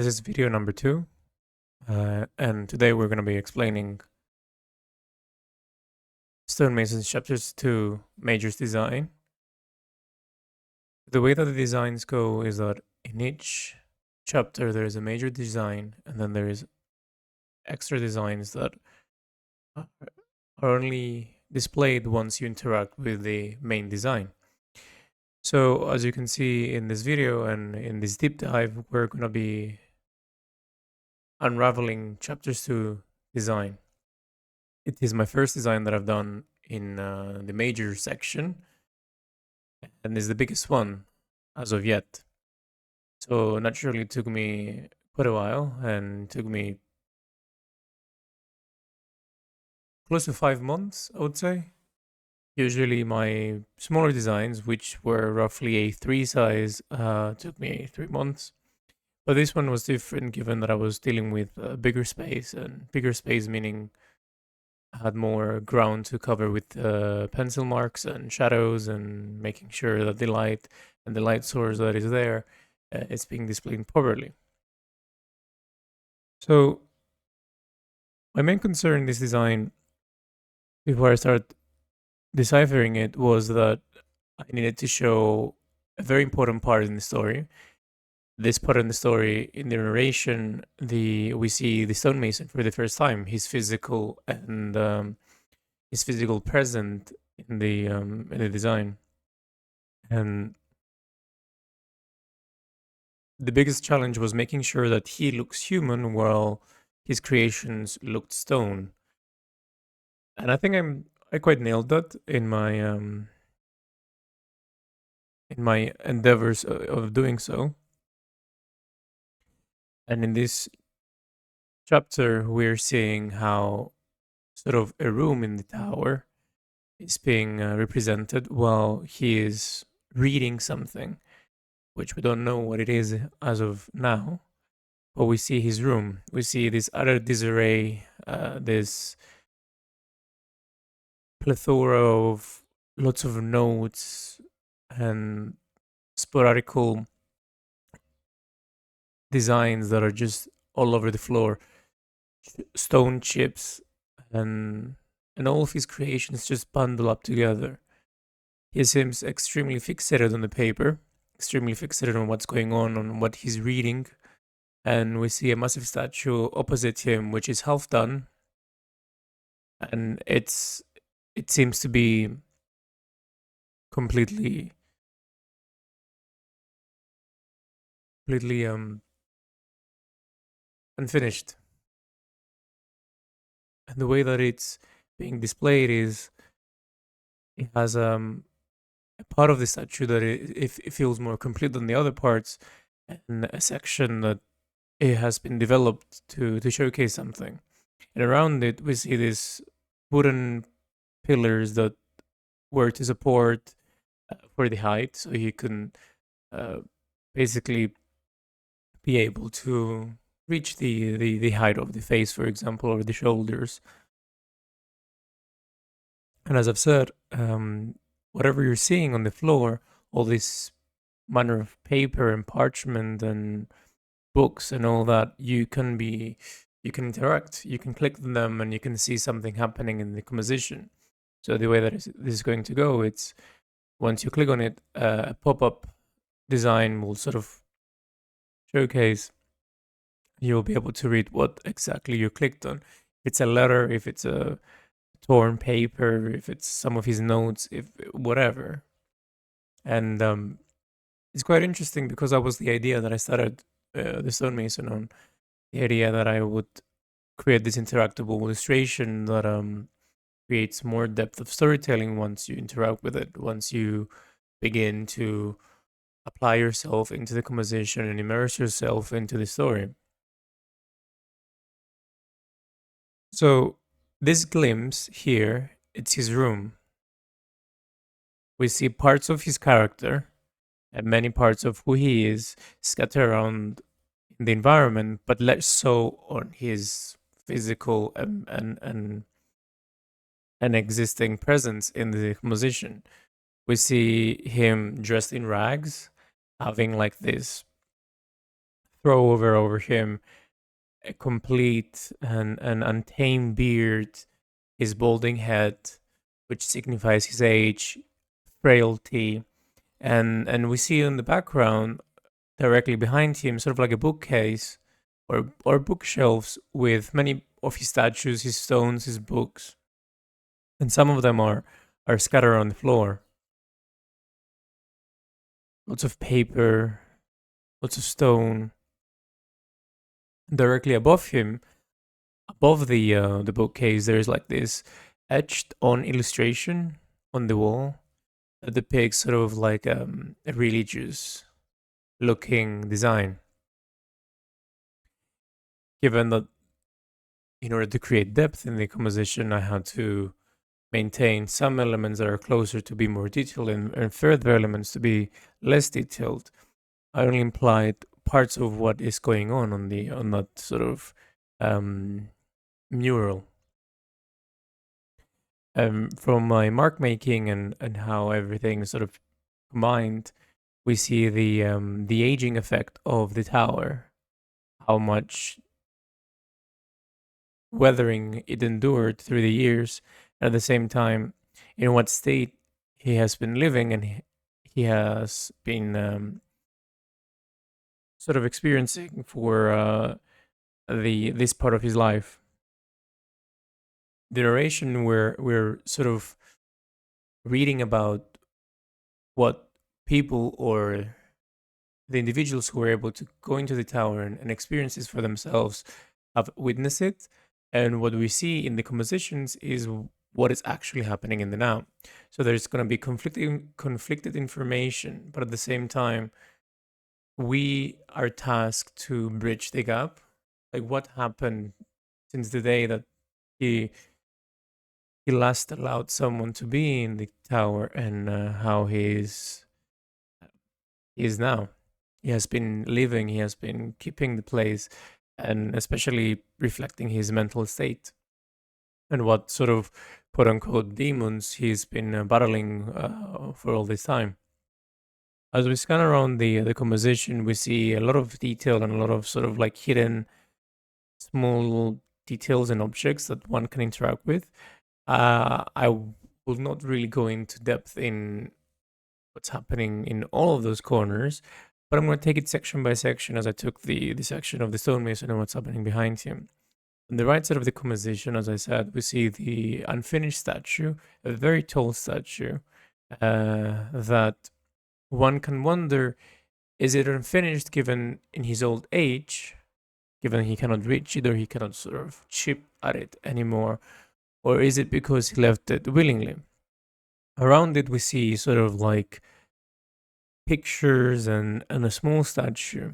This is video number 2, and today we're going to be explaining Stonemason's chapters 2 Majors Design. The way that the designs go is that in each chapter there is a major design, and then there is extra designs that are only displayed once you interact with the main design. So as you can see in this video and in this deep dive, we're going to be unraveling chapters 2 design. It is my first design that I've done in the major section, and is the biggest one as of yet. So naturally it took me quite a while, and took me close to 5 months, I would say. Usually my smaller designs, which were roughly A3 size, took me 3 months. But this one was different given that I was dealing with bigger space, and bigger space meaning I had more ground to cover with pencil marks and shadows, and making sure that the light and the light source that is there is being displayed properly. So my main concern in this design, before I start deciphering it, was that I needed to show a very important part in the story. This part in the story, in the narration, we see the stonemason for the first time. His physical and his physical present in the design, and the biggest challenge was making sure that he looks human while his creations looked stone. And I think I quite nailed that in my endeavors of doing so. And in this chapter, we're seeing how sort of a room in the tower is being represented while he is reading something, which we don't know what it is as of now. But we see his room. We see this utter disarray, this plethora of lots of notes and sporadical designs that are just all over the floor, stone chips, and all of his creations just bundle up together. He seems extremely fixated on the paper, extremely fixated on what's going on what he's reading. And we see a massive statue opposite him, which is half done, and it seems to be completely unfinished. And the way that it's being displayed is it has a part of the statue that it feels more complete than the other parts, and a section that it has been developed to showcase something. And around it, we see these wooden pillars that were to support for the height, so you can basically be able to reach the height of the face, for example, or the shoulders. And as I've said, whatever you're seeing on the floor, all this manner of paper and parchment and books and all that, you can interact, you can click on them, and you can see something happening in the composition. So the way that this is going to go, it's once you click on it, a pop-up design will sort of showcase. You'll be able to read what exactly you clicked on. If it's a letter, if it's a torn paper, if it's some of his notes, if whatever. And it's quite interesting because that was the idea that I started the Stonemason on. The idea that I would create this interactable illustration that creates more depth of storytelling once you interact with it, once you begin to apply yourself into the composition and immerse yourself into the story. So this glimpse here, it's his room. We see parts of his character and many parts of who he is scattered around in the environment, but less so on his physical and existing presence in the composition. We see him dressed in rags, having like this throw over him a complete and an untamed beard, his balding head, which signifies his age, frailty, and we see in the background, directly behind him, sort of like a bookcase or bookshelves with many of his statues, his stones, his books, and some of them are scattered on the floor. Lots of paper, lots of stone. Directly above him, above the bookcase, there's like this etched on illustration on the wall that depicts sort of like a religious looking design. Given that in order to create depth in the composition, I had to maintain some elements that are closer to be more detailed and further elements to be less detailed. I only implied parts of what is going on the on that sort of mural. From my mark making and how everything is sort of combined, we see the aging effect of the tower, how much weathering it endured through the years, and at the same time, in what state he has been living and he has been sort of experiencing for the this part of his life. The narration where we're sort of reading about what people or the individuals who were able to go into the tower and experience this for themselves have witnessed it. And what we see in the compositions is what is actually happening in the now. So there's going to be conflicted information, but at the same time, we are tasked to bridge the gap. Like what happened since the day that he he last allowed someone to be in the tower and how he is now. He has been living, he has been keeping the place, and especially reflecting his mental state and what sort of quote unquote demons he's been battling for all this time. As we scan around the composition, we see a lot of detail and a lot of sort of like hidden small details and objects that one can interact with. I will not really go into depth in what's happening in all of those corners, but I'm going to take it section by section as I took the section of the stonemason and what's happening behind him. On the right side of the composition, as I said, we see the unfinished statue, a very tall statue that one can wonder, is it unfinished given in his old age, given he cannot reach it or he cannot sort of chip at it anymore, or is it because he left it willingly? Around it, we see sort of like pictures and a small statue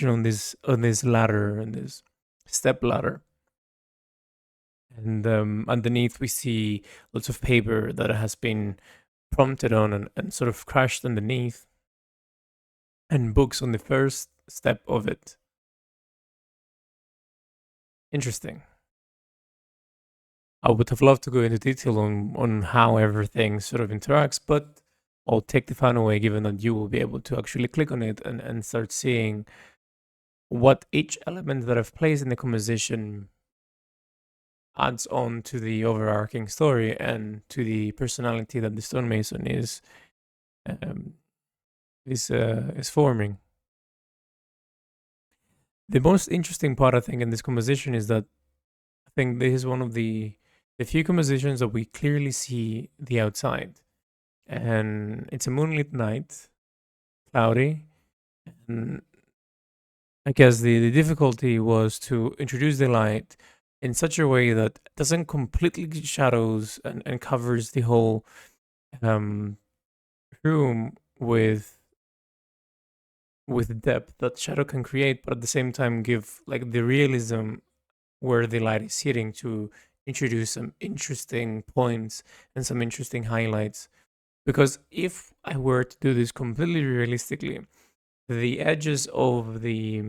on this ladder, and this step ladder. And underneath, we see lots of paper that has been prompted on and sort of crashed underneath, and books on the first step of it. Interesting. I would have loved to go into detail on how everything sort of interacts, but I'll take the fun away given that you will be able to actually click on it and start seeing what each element that I've placed in the composition adds on to the overarching story and to the personality that the stonemason um, is forming. The most interesting part, I think, in this composition is that I think this is one of the few compositions that we clearly see the outside, and it's a moonlit night, cloudy, and I guess the difficulty was to introduce the light in such a way that it doesn't completely shadows and covers the whole um, room with depth that shadow can create, but at the same time give like the realism where the light is hitting to introduce some interesting points and some interesting highlights. Because if I were to do this completely realistically, the edges of the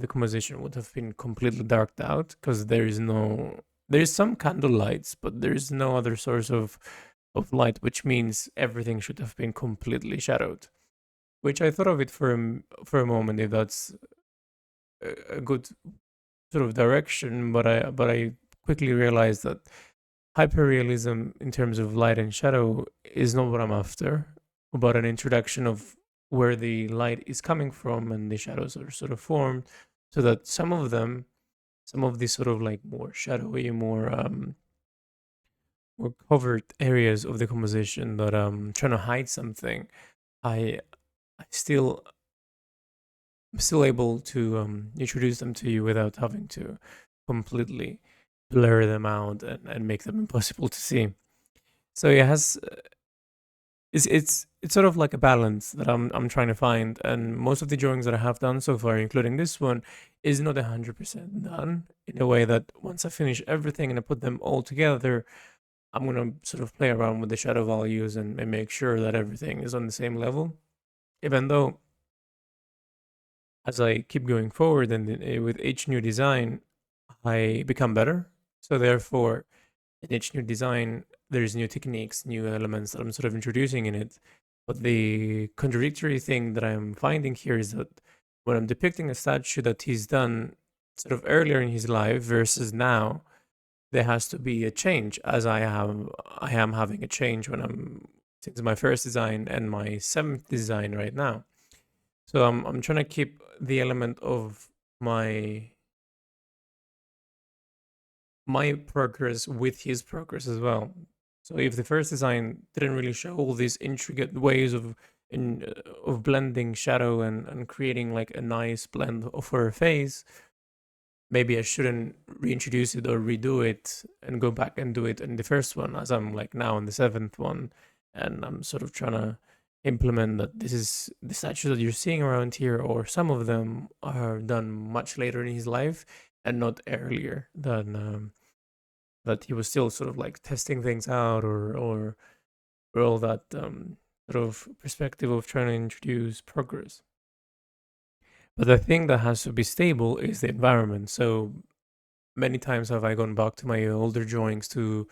composition would have been completely darked out because there is some candle lights, but there is no other source of light, which means everything should have been completely shadowed. Which I thought of it for for a moment, if that's a good sort of direction, but I quickly realized that hyperrealism in terms of light and shadow is not what I'm after, but an introduction of where the light is coming from and the shadows are sort of formed, so that some of these sort of like more shadowy, more covered areas of the composition that trying to hide something, I I still I'm still able to introduce them to you without having to completely blur them out and make them impossible to see. So it has it's sort of like a balance that I'm trying to find, and most of the drawings that I have done so far, including this one, is not 100% done. In a way that once I finish everything and I put them all together, I'm gonna sort of play around with the shadow values and make sure that everything is on the same level. Even though as I keep going forward and with each new design, I become better. So therefore, in each new design, there's new techniques, new elements that I'm sort of introducing in it. But the contradictory thing that I'm finding here is that when I'm depicting a statue that he's done sort of earlier in his life versus now, there has to be a change, as I am having a change when I'm since my first design and my seventh design right now. So I'm trying to keep the element of my my progress with his progress as well. So if the first design didn't really show all these intricate ways of blending shadow and creating like a nice blend of her face, maybe I shouldn't reintroduce it or redo it and go back and do it in the first one, as I'm like now in the seventh one, and I'm sort of trying to implement that this is the statues that you're seeing around here, or some of them are done much later in his life and not earlier than that he was still sort of like testing things out or all that sort of perspective of trying to introduce progress. But the thing that has to be stable is the environment. So many times have I gone back to my older drawings to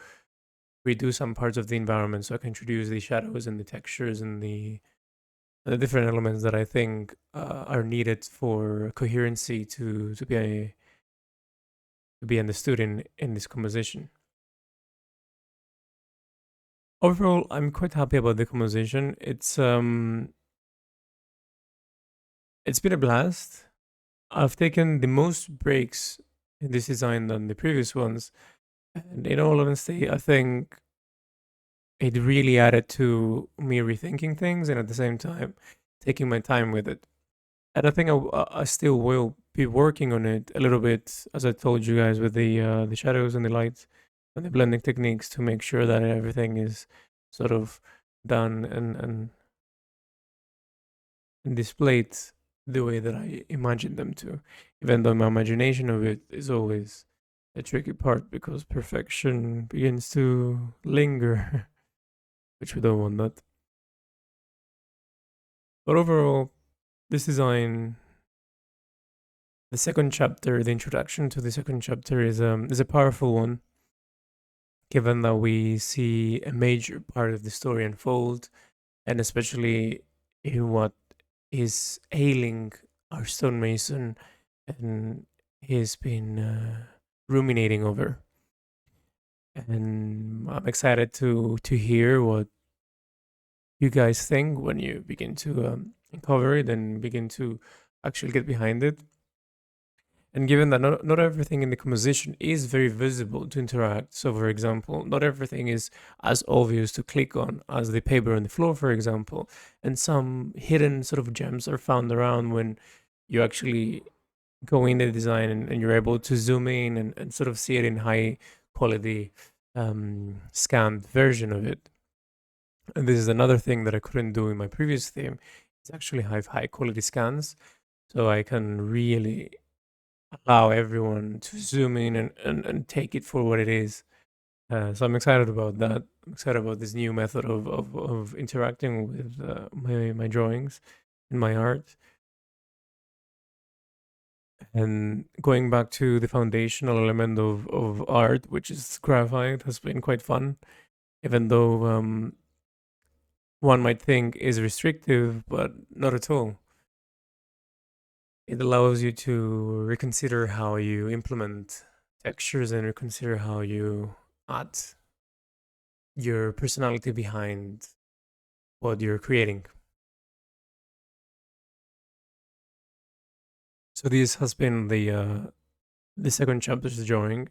redo some parts of the environment so I can introduce the shadows and the textures and the different elements that I think are needed for coherency to be understood in this composition. Overall, I'm quite happy about the composition. It's been a blast. I've taken the most breaks in this design than the previous ones, and in all honesty, I think it really added to me rethinking things and at the same time taking my time with it. And I think I still will be working on it a little bit, as I told you guys, with the shadows and the lights and the blending techniques to make sure that everything is sort of done and displayed the way that I imagined them to. Even though my imagination of it is always a tricky part because perfection begins to linger, which we don't want that. But overall, this design, the second chapter, the introduction to the second chapter is a powerful one, given that we see a major part of the story unfold, and especially in what is ailing our stonemason, and he's been ruminating over. And I'm excited to hear what you guys think when you begin to uncover it and begin to actually get behind it. And given that not everything in the composition is very visible to interact, so for example, not everything is as obvious to click on as the paper on the floor, for example, and some hidden sort of gems are found around when you actually go in the design and you're able to zoom in and sort of see it in high quality scanned version of it. And this is another thing that I couldn't do in my previous theme. It's actually have high quality scans, so I can really allow everyone to zoom in and take it for what it is. So I'm excited about that. I'm excited about this new method of interacting with my drawings and my art. And going back to the foundational element of art, which is graphite, has been quite fun, even though one might think is restrictive, but not at all. it allows you to reconsider how you implement textures and reconsider how you add your personality behind what you're creating. So this has been the second chapter's drawing.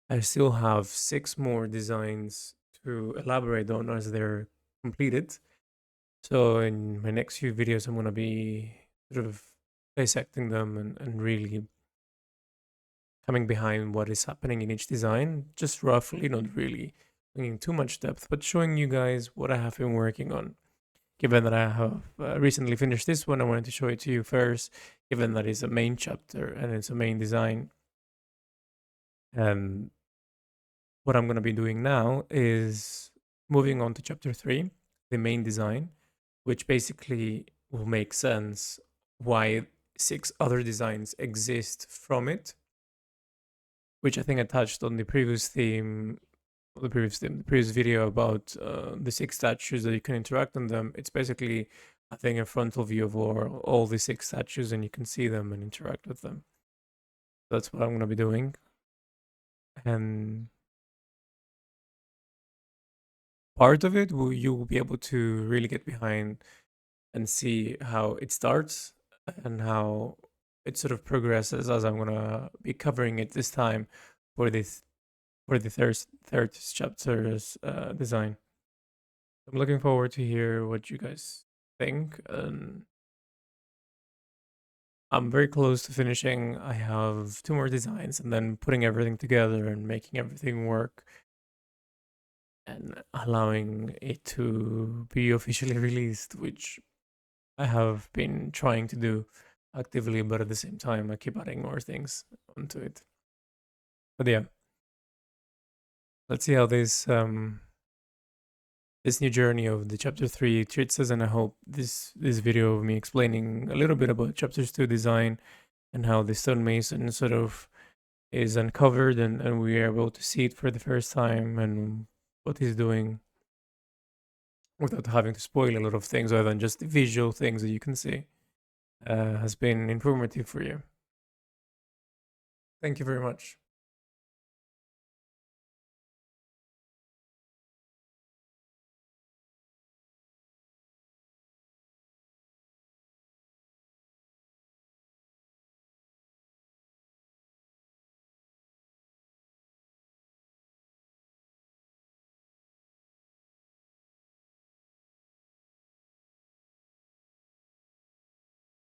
I still have 6 more designs to elaborate on as they're completed. So in my next few videos, I'm gonna be sort of dissecting them and really coming behind what is happening in each design, just roughly, not really bringing too much depth, but showing you guys what I have been working on. Given that I have recently finished this one, I wanted to show it to you first, given that it's a main chapter and it's a main design. And what I'm going to be doing now is moving on to chapter 3, the main design, which basically will make sense why 6 other designs exist from it, which I think I touched on the previous theme, the previous video about the 6 statues that you can interact on them. It's basically, I think, a frontal view of all the 6 statues, and you can see them and interact with them. That's what I'm going to be doing. And part of it, you will be able to really get behind and see how it starts and how it sort of progresses, as I'm gonna be covering it this time for the third chapter's design. I'm looking forward to hear what you guys think, and I'm very close to finishing. I have 2 more designs and then putting everything together and making everything work and allowing it to be officially released, which I have been trying to do actively, but at the same time, I keep adding more things onto it. But yeah, let's see how this new journey of the chapter 3 treats us, and I hope this video of me explaining a little bit about chapters 2 design and how the stonemason sort of is uncovered and we are able to see it for the first time and what he's doing without having to spoil a lot of things other than just the visual things that you can see has been informative for you. Thank you very much.